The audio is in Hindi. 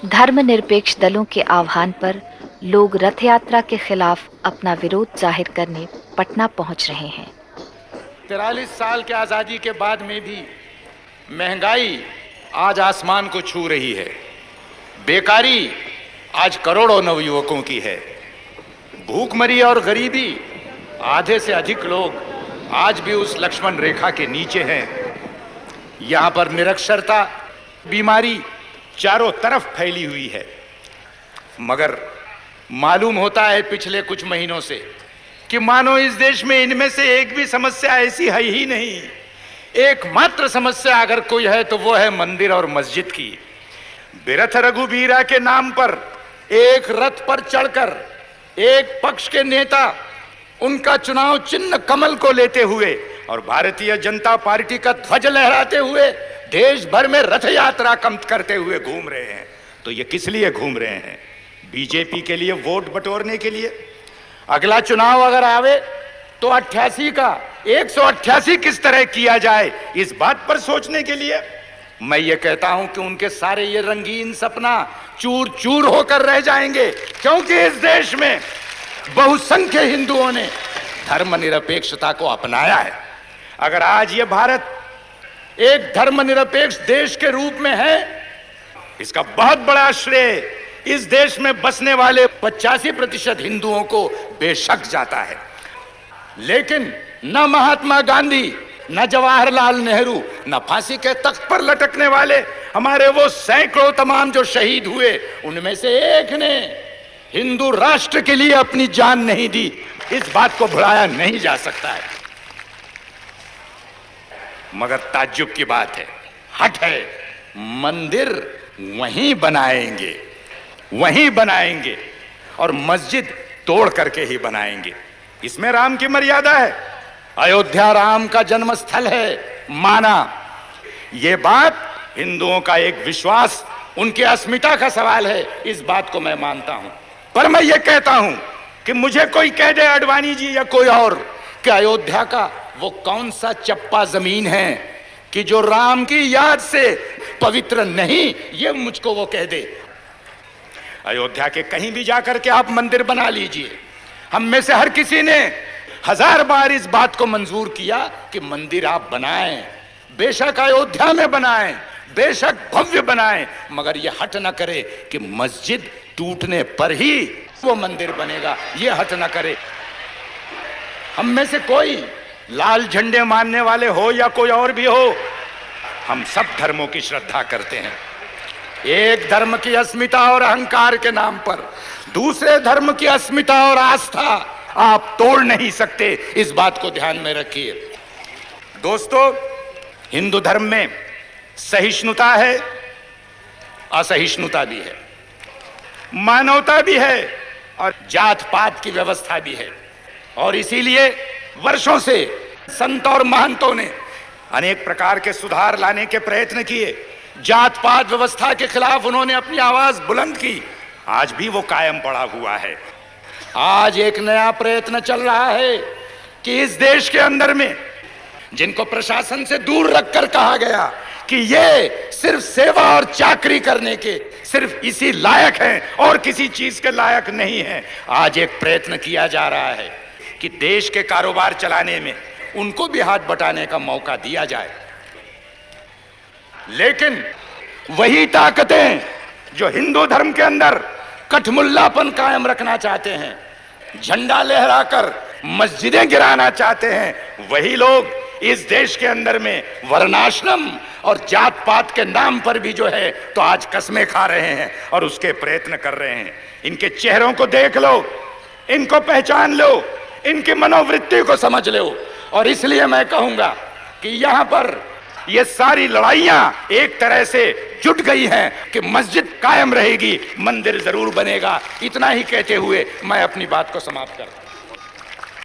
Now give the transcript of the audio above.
धर्मनिरपेक्ष दलों के आह्वान पर लोग रथ यात्रा के खिलाफ अपना विरोध जाहिर करने पटना पहुंच रहे हैं। 43 साल के आजादी के बाद में भी महंगाई आज आसमान को छू रही है। बेकारी आज करोड़ों नवयुवकों की है। भूखमरी और गरीबी, आधे से अधिक लोग आज भी उस लक्ष्मण रेखा के नीचे हैं। यहां पर निरक्षरता, बीमारी चारों तरफ फैली हुई है। मगर मालूम होता है पिछले कुछ महीनों से कि मानो इस देश में इनमें से एक भी समस्या ऐसी है ही नहीं। एकमात्र समस्या अगर कोई है तो वो है मंदिर और मस्जिद की। बिरथ रघुबीरा के नाम पर एक रथ पर चढ़कर एक पक्ष के नेता उनका चुनाव चिन्ह कमल को लेते हुए और भारतीय जनता पार्टी का ध्वज लहराते हुए देश भर में रथ यात्रा करते हुए घूम रहे हैं। तो ये किस लिए घूम रहे हैं? बीजेपी के लिए वोट बटोरने के लिए। अगला चुनाव अगर आवे तो 88 का 188 किस तरह किया जाए, इस बात पर सोचने के लिए। मैं ये कहता हूं कि उनके सारे ये रंगीन सपना चूर चूर होकर रह जाएंगे, क्योंकि इस देश में बहुसंख्य हिंदुओं ने धर्मनिरपेक्षता को अपनाया है। अगर आज ये भारत एक धर्मनिरपेक्ष देश के रूप में है, इसका बहुत बड़ा श्रेय इस देश में बसने वाले 85% हिंदुओं को बेशक जाता है। लेकिन न महात्मा गांधी, न जवाहरलाल नेहरू, न फांसी के तख्त पर लटकने वाले हमारे वो सैकड़ों तमाम जो शहीद हुए, उनमें से एक ने हिंदू राष्ट्र के लिए अपनी जान नहीं दी। इस बात को भुलाया नहीं जा सकता है। मगर ताज्जुब की बात है, हट है, मंदिर वहीं बनाएंगे और मस्जिद तोड़ करके ही बनाएंगे। इसमें राम की मर्यादा है। अयोध्या राम का जन्म स्थल है, माना। यह बात हिंदुओं का एक विश्वास, उनकी अस्मिता का सवाल है, इस बात को मैं मानता हूं। पर मैं ये कहता हूं कि मुझे कोई कह दे, अडवाणी जी या कोई और, कि अयोध्या का वो कौन सा चप्पा जमीन है कि जो राम की याद से पवित्र नहीं, ये मुझको वो कह दे। अयोध्या के कहीं भी जाकर के आप मंदिर बना लीजिए। हम में से हर किसी ने 1000 बार इस बात को मंजूर किया कि मंदिर आप बनाएं, बेशक अयोध्या में बनाएं, बेशक भव्य बनाएं, मगर यह हट न करे कि मस्जिद टूटने पर ही वो मंदिर बनेगा। ये हट न करे। हम में से कोई लाल झंडे मानने वाले हो या कोई और भी हो, हम सब धर्मों की श्रद्धा करते हैं। एक धर्म की अस्मिता और अहंकार के नाम पर दूसरे धर्म की अस्मिता और आस्था आप तोड़ नहीं सकते, इस बात को ध्यान में रखिए। दोस्तों, हिंदू धर्म में सहिष्णुता है, असहिष्णुता भी है, मानवता भी है और जात पात की व्यवस्था भी है। और इसीलिए वर्षों से संत और महंतों ने अनेक प्रकार के सुधार लाने के प्रयत्न किए। जात पात व्यवस्था के खिलाफ उन्होंने अपनी आवाज बुलंद की। आज भी वो कायम पड़ा हुआ है। आज एक नया प्रयत्न चल रहा है कि इस देश के अंदर में जिनको प्रशासन से दूर रखकर कहा गया कि ये सिर्फ सेवा और चाकरी करने के सिर्फ इसी लायक हैं और किसी चीज के लायक नहीं हैं, आज एक प्रयत्न किया जा रहा है कि देश के कारोबार चलाने में उनको भी हाथ बटाने का मौका दिया जाए। लेकिन वही ताकतें जो हिंदू धर्म के अंदर कठमुल्लापन कायम रखना चाहते हैं, झंडा लहराकर मस्जिदें गिराना चाहते हैं, वही लोग इस देश के अंदर में वर्णाश्रम और जात पात के नाम पर भी जो है तो आज कस्में खा रहे हैं और उसके प्रयत्न कर रहे हैं। इनके चेहरों को देख लो, इनको पहचान लो, इनकी मनोवृत्ति को समझ लो। और इसलिए मैं कहूंगा कि यहां पर ये सारी लड़ाइयां एक तरह से जुट गई हैं कि मस्जिद कायम रहेगी, मंदिर जरूर बनेगा। इतना ही कहते हुए मैं अपनी बात को समाप्त करता हूं।